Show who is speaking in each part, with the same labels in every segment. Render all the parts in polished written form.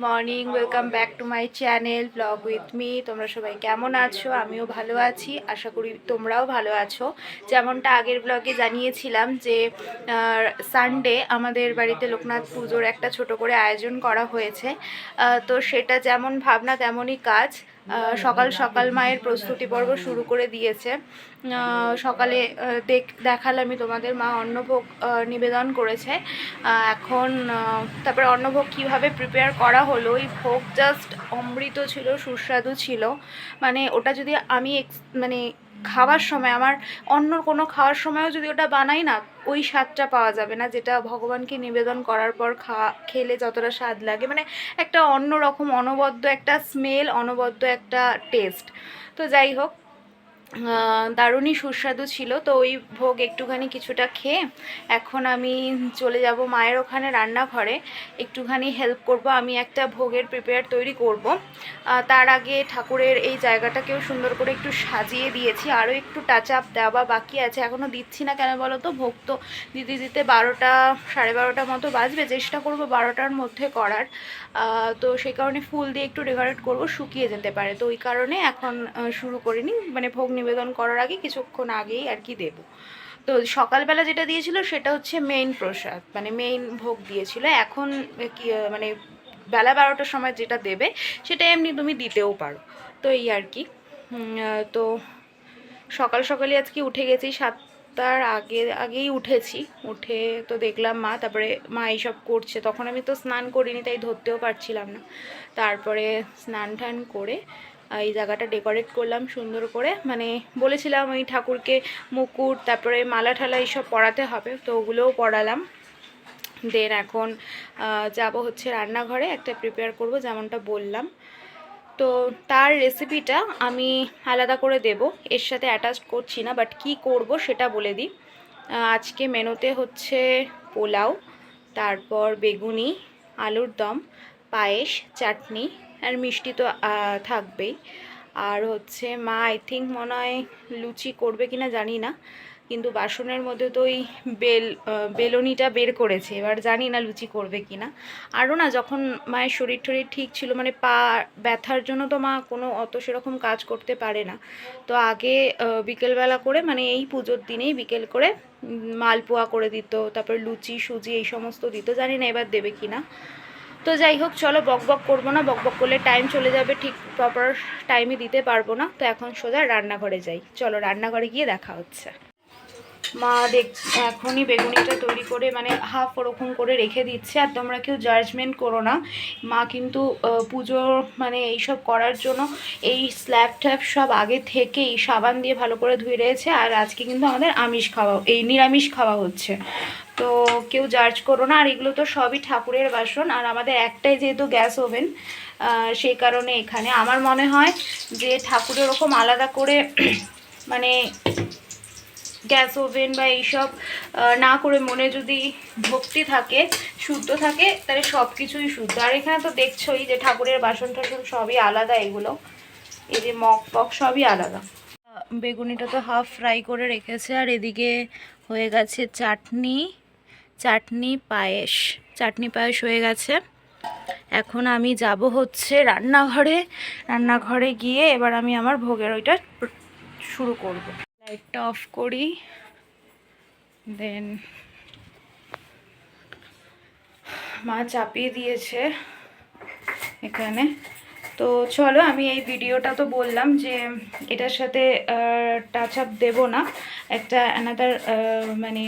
Speaker 1: Morning, welcome back to my channel blog with me. তোমরা সবাই কেমন আছো? আমিও ভালো আছি, আশা করি তোমরাও ভালো আছো। যেমনটা আগের ব্লগে জানিয়েছিলাম যে সানডে আমাদের বাড়িতে লোকনাথ পুজোর একটা ছোট করে আয়োজন করা হয়েছে। তো সেটা যেমন ভাবনা তেমনই কাজ। সকাল সকাল মায়ের প্রস্তুতি পর্ব শুরু করে দিয়েছে। সকালে দেখালামই তোমাদের, মা অন্নভোগ নিবেদন করেছে। এখন তারপরে অন্নভোগ কীভাবে প্রিপেয়ার করা হলো, ওই ভোগ জাস্ট অমৃত ছিল, সুস্বাদু ছিল। মানে ওটা যদি আমি মানে খাওয়ার সময়, আমার অন্য কোনো খাওয়ার সময়ও যদি ওটা বানাই না, ওই স্বাদটা পাওয়া যাবে না যেটা ভগবানকে নিবেদন করার পর খেলে যতটা স্বাদ লাগে। মানে একটা অন্য রকম অনবদ্য একটা স্মেল, অনবদ্য একটা টেস্ট। তো যাই হোক, দারুণই সুস্বাদু ছিল। তো ওই ভোগ একটুখানি কিছুটা খেয়ে এখন আমি চলে যাব মায়ের ওখানে রান্নাঘরে, একটুখানি হেল্প করব। আমি একটা ভোগের প্রিপেয়ার তৈরি করব। তার আগে ঠাকুরের এই জায়গাটাকেও সুন্দর করে একটু সাজিয়ে দিয়েছি, আরও একটু টাচ আপ দেওয়া বাকি আছে, এখনও দিচ্ছি না। কেন বলো তো, ভোগ তো দিতে দিতে 12টা 12:30 মতো বাজবে, চেষ্টা করব 12টার মধ্যে করার। তো সেই কারণে ফুল দিয়ে একটু ডেকোরেট করব, শুকিয়ে যেতে পারে। তো ওই কারণে এখন শুরু করিনি, মানে ভোগ নিবেদন করার আগে কিছুক্ষণ আগেই আর কি দেবো। তো সকালবেলা যেটা দিয়েছিল সেটা হচ্ছে মেইন প্রসাদ, মানে মেইন ভোগ দিয়েছিল। এখন কি মানে বেলা 12টার সময় যেটা দেবে সেটা এমনি তুমি দিতেও পারো। তো এই আর কি। তো সকাল সকালই আজকে উঠে গেছি, 7টার আগেই উঠেছি। উঠে তো দেখলাম মা, তারপরে মা এইসব করছে, তখন আমি তো স্নান করিনি, তাই ধরতেও পারছিলাম না। তারপরে স্নান টান করে এই জায়গাটা ডেকোরেট করলাম সুন্দর করে। মানে বলেছিলাম ওই ঠাকুরকে মুকুট, তারপরে মালা ঠালা এইসব পরাতে হবে, তো ওগুলোও পরালাম। দেন এখন যাব হচ্ছে রান্নাঘরে, একটা প্রিপেয়ার করব যেমনটা বললাম। তো তার রেসিপিটা আমি আলাদা করে দেব, এর সাথে অ্যাটাচ করছি না, বাট কি করব সেটা বলে দিই। আজকে মেনুতে হচ্ছে পোলাও, তারপর বেগুনি, আলুর দম, পায়েস, চাটনি আর মিষ্টি তো থাকবেই। আর হচ্ছে মা আই থিঙ্ক মনে হয় লুচি করবে কিনা জানি না, কিন্তু বাসনের মধ্যে তো ওই বেলনিটা বের করেছে, এবার জানি না লুচি করবে কিনা। আরও না, যখন মায়ের শরীর টরীর ঠিক ছিল, মানে পা ব্যথার জন্য তো মা কোনো অত সেরকম কাজ করতে পারে না। তো আগে বিকেলবেলা করে, মানে এই পুজোর দিনেই বিকেল করে মালপোয়া করে দিত, তারপর লুচি সুজি এই সমস্ত দিত, জানি না এবার দেবে কিনা। তো যাই হোক, চলো বক বক করবো না, বক বক করলে টাইম চলে যাবে, ঠিক প্রপার টাইমে দিতে পারবো না। তো এখন সোজা রান্নাঘরে যাই, চলো রান্নাঘরে গিয়ে দেখা হচ্ছে। মা এখনই বেগুনিটা তৈরি করে মানে হাফ ওরকম করে রেখে দিচ্ছে। আর তোমরা কেউ জাজমেন্ট করো না, মা কিন্তু পুজো মানে এইসব করার জন্য এই স্ল্যাব ট্যাব সব আগে থেকেই সাবান দিয়ে ভালো করে ধুয়ে রয়েছে। আর আজকে কিন্তু আমাদের নিরামিষ খাওয়া হচ্ছে, তো কেউ জাজ করো না। আর এগুলো তো সবই ঠাকুরের বাসন, আর আমাদের একটাই যেহেতু গ্যাস ওভেন, সেই কারণে এখানে আমার মনে হয় যে ঠাকুরের ওরকম আলাদা করে মানে গ্যাস ওভেন বা এইসব না করে মনে যদি ভক্তি থাকে, শুদ্ধ থাকে, তাহলে সব কিছুই শুদ্ধ। আর এখানে তো দেখছোই যে ঠাকুরের বাসন টাসন সবই আলাদা, এগুলো এই যে মগ পক সবই আলাদা। বেগুনিটা তো হাফ ফ্রাই করে রেখেছে, আর এদিকে হয়ে গেছে চাটনি পায়েস হয়ে গেছে। এখন আমি যাব হচ্ছে রান্নাঘরে গিয়ে এবার আমি আমার ভোগের ওইটা শুরু করব। লাইটটা অফ করি, দেন মা চাপিয়ে দিয়েছে এখানে। তো চলো, আমি এই ভিডিওটা তো বললাম যে এটার সাথে টাচ আপ দেবো না, একটা অ্যানাদার মানে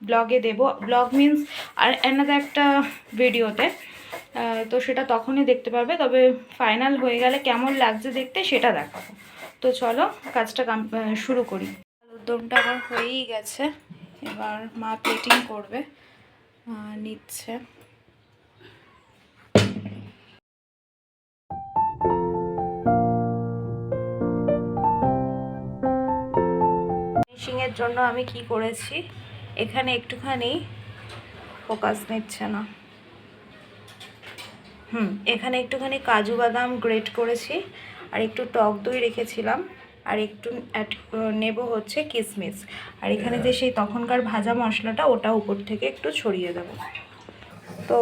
Speaker 1: ব্লগে দেব, ব্লগ মিন্স আর অ্যানাদার একটা ভিডিওতে। তো সেটা তখনই দেখতে পারবে, তবে ফাইনাল হয়ে গেলে কেমন লাগছে দেখতে সেটা দেখাবো। তো চলো কাজটা শুরু করি। আলুর দমটা আমার হয়েই গেছে, এবার মা প্লেটিং করবে, নিচ্ছে। ফিনিশিংয়ের জন্য আমি কি করেছি, এখানে একটুখানি ফোকাস নিচ্ছে না, এখানে একটুখানি কাজু বাদাম গ্রেট করেছি, আর একটু টক দই রেখেছিলাম, আর একটু নেব হচ্ছে কিশমিশ। আর এখানে যে সেই তখনকার ভাজা মশলাটা, ওটা উপর থেকে একটু ছড়িয়ে দেব। তো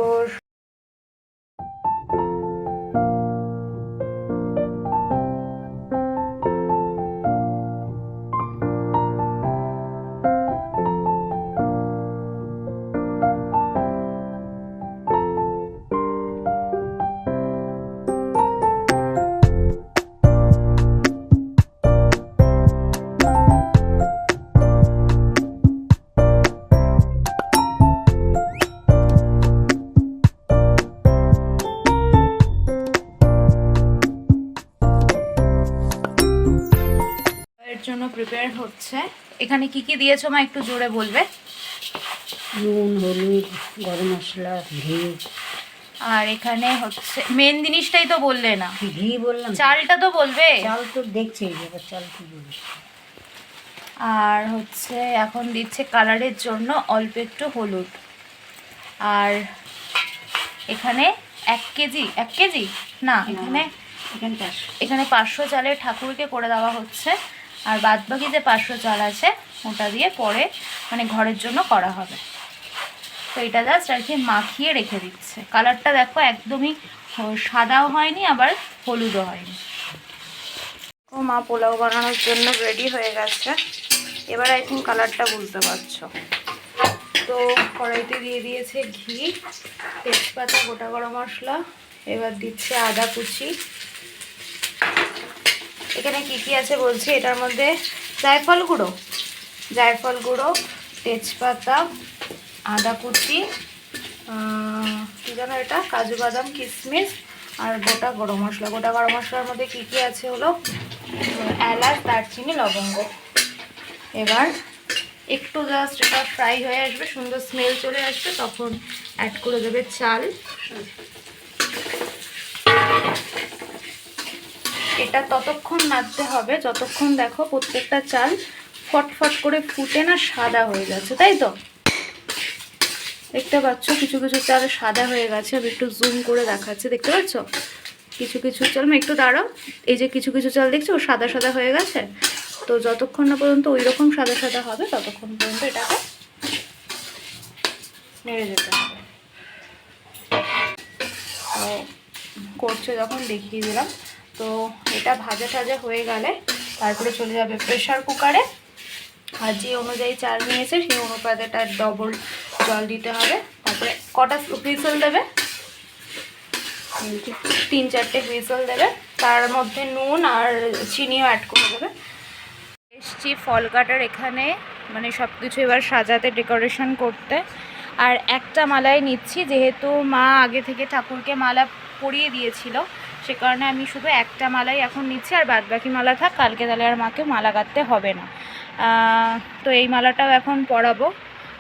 Speaker 1: প্রিপেয়ার হচ্ছে। এখানে কি কি দিয়েছো মা একটু জোরে বলবে?
Speaker 2: নুন, হলুদ, গরম মশলা, ঘি।
Speaker 1: আর এখানে হচ্ছে মেন জিনিসটাই তো বললে না,
Speaker 2: ঘি বললাম।
Speaker 1: চালটা তো বলবে।
Speaker 2: চাল তো দেখছি, এবার চাল কি বলবো।
Speaker 1: আর হচ্ছে এখন দিচ্ছে কালারের জন্য অল্প একটু হলুদ। আর এখানে 1 কেজি না, এখানে 500 চালের ঠাকুরকে করে দেওয়া হচ্ছে। আর বাদবাকি যে 500 চাল আছে ওটা দিয়ে পরে মানে ঘরের জন্য করা হবে। তো এটা জাস্ট আর কি মাখিয়ে রেখে দিচ্ছে। কালারটা দেখো একদমই সাদাও হয়নি আবার হলুদও হয়নি। ও মা পোলাও বানানোর জন্য রেডি হয়ে গেছে। এবার এখন কালারটা বুঝতে পারছো। তো কড়াইতে দিয়ে দিয়েছে ঘি, তেজপাতা, গোটা গরম মশলা। এবার দিচ্ছে আদা কুচি। এখানে কি কি আছে বলছি, এটার মধ্যে জায়ফল গুঁড়ো, তেজপাতা, আদা কুচি, কী যেন এটা, কাজু বাদাম কিশমিশ আর গোটা গরম মশলা। গোটা গরম মশলার মধ্যে কি কি আছে হলো এলাচ, দারচিনি, লবঙ্গ। এবার একটু জাস্ট এটা ফ্রাই হয়ে আসবে, সুন্দর স্মেল চলে আসবে, তখন অ্যাড করে দেবে চাল। এটা ততক্ষণ নাড়তে হবে যতক্ষণ দেখো প্রত্যেকটা চাল ফটফট করে ফুটে না সাদা হয়ে যাচ্ছে, তাই তো? দেখতে পাচ্ছ কিছু কিছু চাল সাদা হয়ে গেছে। আমি একটু জুম করে দেখাচ্ছি, দেখতে পাচ্ছ কিছু কিছু চাল। একটু দাঁড়াও, এই যে কিছু কিছু চাল দেখছো সাদা সাদা হয়ে গেছে। তো যতক্ষণ না পর্যন্ত ওই রকম সাদা সাদা হবে ততক্ষণ পর্যন্ত এটাকে নেড়ে যেতে হবে। তো করছে যখন দেখিয়ে দিলাম। তো এটা ভাজা টাজা হয়ে গেলে তারপরে চলে যাবে প্রেশার কুকারে। আর যে অনুযায়ী চাল নিয়েছে সেই অনুপাতে তার ডবল জল দিতে হবে। তারপরে কটা হুইসেল দেবে, 3-4টে হুইসেল দেবে। তার মধ্যে নুন আর চিনিও অ্যাড করে দেবে। এসছি ফল কাটার এখানে, মানে সব কিছু এবার সাজাতে, ডেকোরেশন করতে। আর একটা মালাই নিচ্ছি, যেহেতু মা আগে থেকে ঠাকুরকে মালা পরিয়ে দিয়েছিল, সে কারণে আমি শুধু একটা মালাই এখন নিচ্ছি। আর বাদ বাকি মালা থাক, কালকে তাহলে আর মাকে মালা গাঁথতে হবে না। তো এই মালাটাও এখন পরাবো।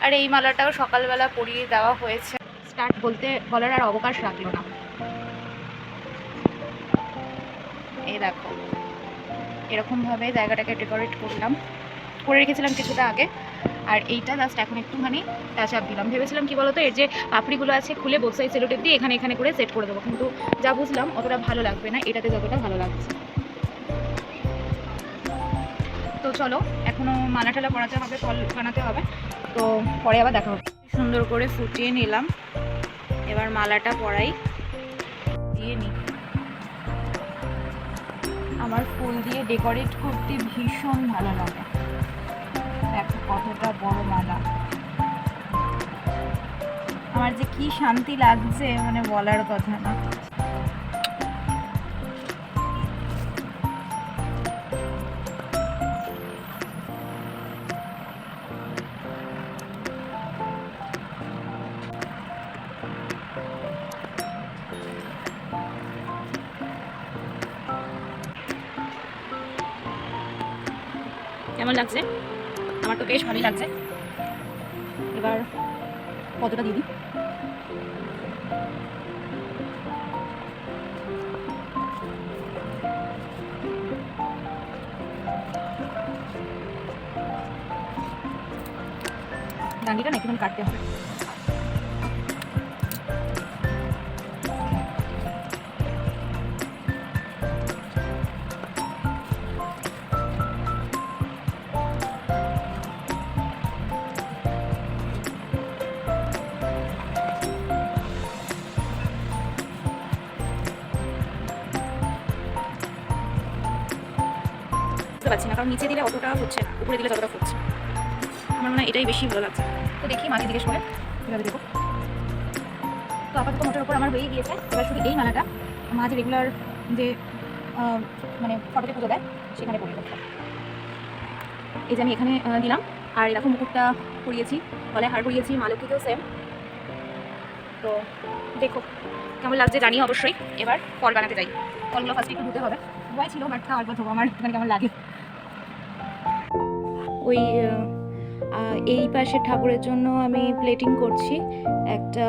Speaker 1: আর এই মালাটাও সকালবেলা পরিয়ে দেওয়া হয়েছে। স্টার্ট বলতে বলার আর অবকাশ রাখলো না। এই দেখো এরকমভাবে জায়গাটাকে ডেকোরেট করে রেখেছিলাম কিছুটা আগে। আর এইটা জাস্ট এখন একটুখানি টাচ আপ দিলাম। ভেবেছিলাম কি বলতো, এর যে পাপড়িগুলো আছে খুলে বোথ সাইড সেলোটেপ দিয়ে এখানে এখানে করে সেট করে দেবো, কিন্তু যা বুঝলাম অতটা ভালো লাগবে না এটাতে যতটা ভালো লাগছে। তো চলো, এখনও মালা টালা পরাতে হবে, ফল বানাতে হবে, তো পরে আবার দেখা হবে। সুন্দর করে ফুটিয়ে নিলাম। এবার মালাটা পরাই দিয়ে নিই। আমার ফুল দিয়ে ডেকোরেট করতে ভীষণ ভালো লাগে। দেখো কতটা বড় মালা, আমার যে কি শান্তি লাগছে মানে বলার কথা না। কেমন লাগছে? আমার তো বেশ ভালোই লাগছে। এবার কতটা দিয়ে দিই। ডান্ডিটা না একটুখানি কাটতে হবে। বুঝতে পারছি না, কারণ নিচে দিলে অতটা হচ্ছে না, উপরে দিলে ততটা হচ্ছে। আমার মনে হয় এটাই বেশি ভালো লাগছে। তো দেখি মাকে জিজ্ঞেস করে কীভাবে দেবো। তো আপাতত মোটের ওপর আমার হয়ে গিয়েছে। এবার শুধু এই মালাটা মা যে রেগুলার যে মানে ফটোতে পুজো দেয় সেখানে পরিয়ে দেবো। এই যে আমি এখানে দিলাম। আর এরকম মুকুটটা পরিয়েছি, গলায় হার পরিয়েছি, মা লক্ষ্মীকেও সেম। তো দেখো কেমন লাগছে জানি অবশ্যই। এবার ফল বানাতে যাই। ফলগুলো ফার্স্টে একটু ধুতে হবে, ধোয়াই ছিল বাট খাওয়ার পর ধোবো, আমার কেমন লাগে। ওই এই পাশের ঠাকুরের জন্য আমি প্লেটিং করছি, একটা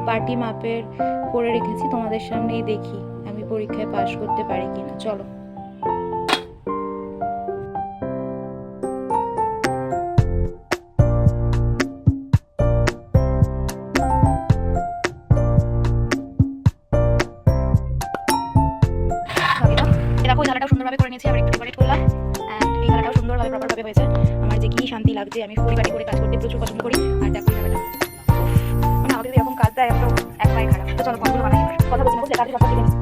Speaker 1: বাটি মাপের করে রেখেছি, তোমাদের সামনেই দেখি আমি পরীক্ষায় পাশ করতে পারি কিনা। চলো। দেখো এই ধারাটাও সুন্দরভাবে করে নিয়েছি, আবার একটু ডেকোরেট করলাম, অ্যান্ড এই ধারাটাও সুন্দরভাবে প্রপারভাবে হয়েছে। আমার যে কি শান্তি লাগছে, আমি পরিপাটি করে কাজ করতে প্রচুর পছন্দ করি। আর দেখো এই ধারাটা, মানে আমাদের এরকম কাজ দেয় একদম এক পায়ে খারাপ। তো চলো ফলগুলো বানাই, এবার কথা বলছি না, বলছি কাজে সবটা কিনে নিই।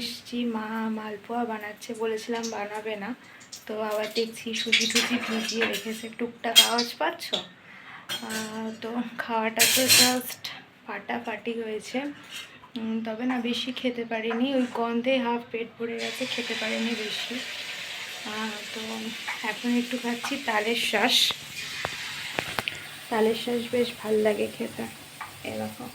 Speaker 1: এসছি, মা মালপোয়া বানাচ্ছে, বলেছিলাম বানাবে না, তো আবার দেখছি সুজি টুজি ভিজিয়ে রেখেছে। টুকটাক আওয়াজ পাচ্ছ? তো খাওয়াটা তো জাস্ট ফাটাফাটি হয়েছে, তবে না বেশি খেতে পারিনি, ওই গন্ধে হাফ পেট ভরে গেছে, খেতে পারিনি বেশি। তো এখন একটু খাচ্ছি তালের শ্বাস। তালের শ্বাস বেশ ভাল লাগে খেতে, এরকম।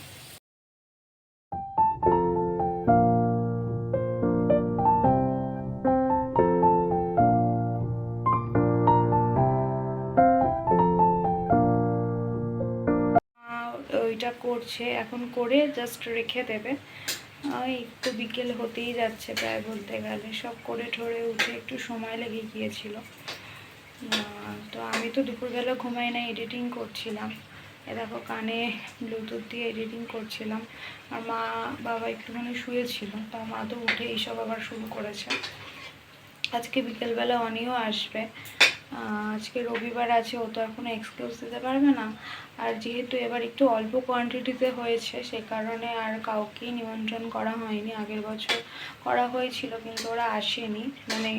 Speaker 1: ওইটা করছে এখন, করে জাস্ট রেখে দেবে। একটু বিকেল হতেই যাচ্ছে প্রায় বলতে গেলে, সব করে ঠরে উঠে একটু সময় লেগে গিয়েছিল। তো আমি তো দুপুরবেলা ঘুমাই না, এডিটিং করছিলাম। এ দেখো কানে ব্লুটুথ দিয়ে এডিটিং করছিলাম, আর মা বাবা একটুখানি শুয়েছিল, তা মা তো উঠে এইসব আবার শুরু করেছে। আজকে বিকেলবেলা অনিও আসবে, আজকে রবিবার আছে, ও তো এখনো এক্সকিউজ দিতে পারবে না। আর যেহেতু এবার একটু অল্প কোয়ান্টিটিতে হয়েছে, সে কারণে আর কাউকেই নিমন্ত্রণ করা হয়নি। আগের বছর করা হয়েছিল কিন্তু ওরা আসেনি, মানে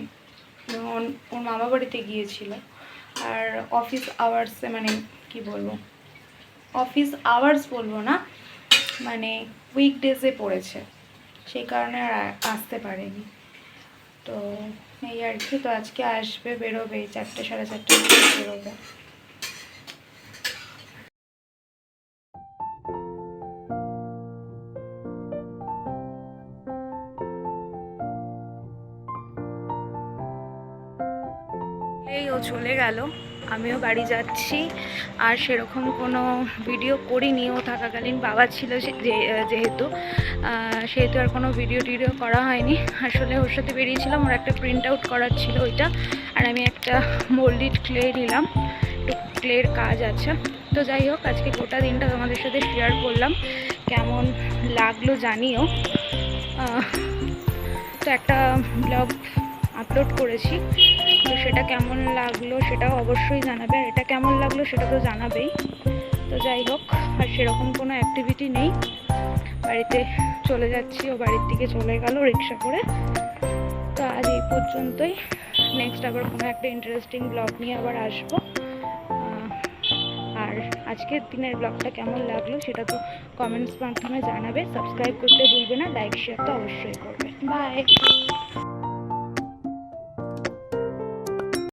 Speaker 1: ওর মামা বাড়িতে গিয়েছিল। আর অফিস আওয়ার্সে, মানে কি বলবো, অফিস আওয়ার্স বলবো না, মানে উইকডেজে পড়েছে, সেই কারণে আর আসতে পারেনি। তো এই আর কি। তো আজকে আসবে, বেরোবে 4টে সাড়ে 4টে বেরোবে। ও চলে গেল, আমিও বাড়ি যাচ্ছি। আর সেরকম কোনো ভিডিও করিনি, ও থাকাকালীন বাবা ছিল যেহেতু সেহেতু আর কোনো ভিডিও টিডিও করা হয়নি। আসলে ওর সাথে বেরিয়েছিলাম, ওর একটা প্রিন্ট আউট করার ছিল ওইটা, আর আমি একটা মোল্ডেড ক্লে নিলাম, একটু ক্লের কাজ আছে। তো যাই হোক, আজকে গোটা দিনটা তোমাদের সাথে শেয়ার করলাম, কেমন লাগলো জানিও। তো একটা ব্লগ আপলোড করেছি, তো সেটা কেমন লাগলো সেটাও অবশ্যই জানাবে, আর এটা কেমন লাগলো সেটা তো জানাবেই। তো যাই হোক, আর সেরকম কোনো অ্যাক্টিভিটি নেই, বাড়িতে চলে যাচ্ছি, ও বাড়ির দিকে চলে গেল রিক্সা করে। তো আজ এই পর্যন্তই, নেক্সট আবার কোনো একটা ইন্টারেস্টিং ব্লগ নিয়ে আবার আসবো। আর আজকের দিনের ব্লগটা কেমন লাগলো সেটা তো কমেন্টস মাধ্যমে জানাবে, সাবস্ক্রাইব করতে ভুলবে না, লাইক শেয়ার তো অবশ্যই করবে। বাই।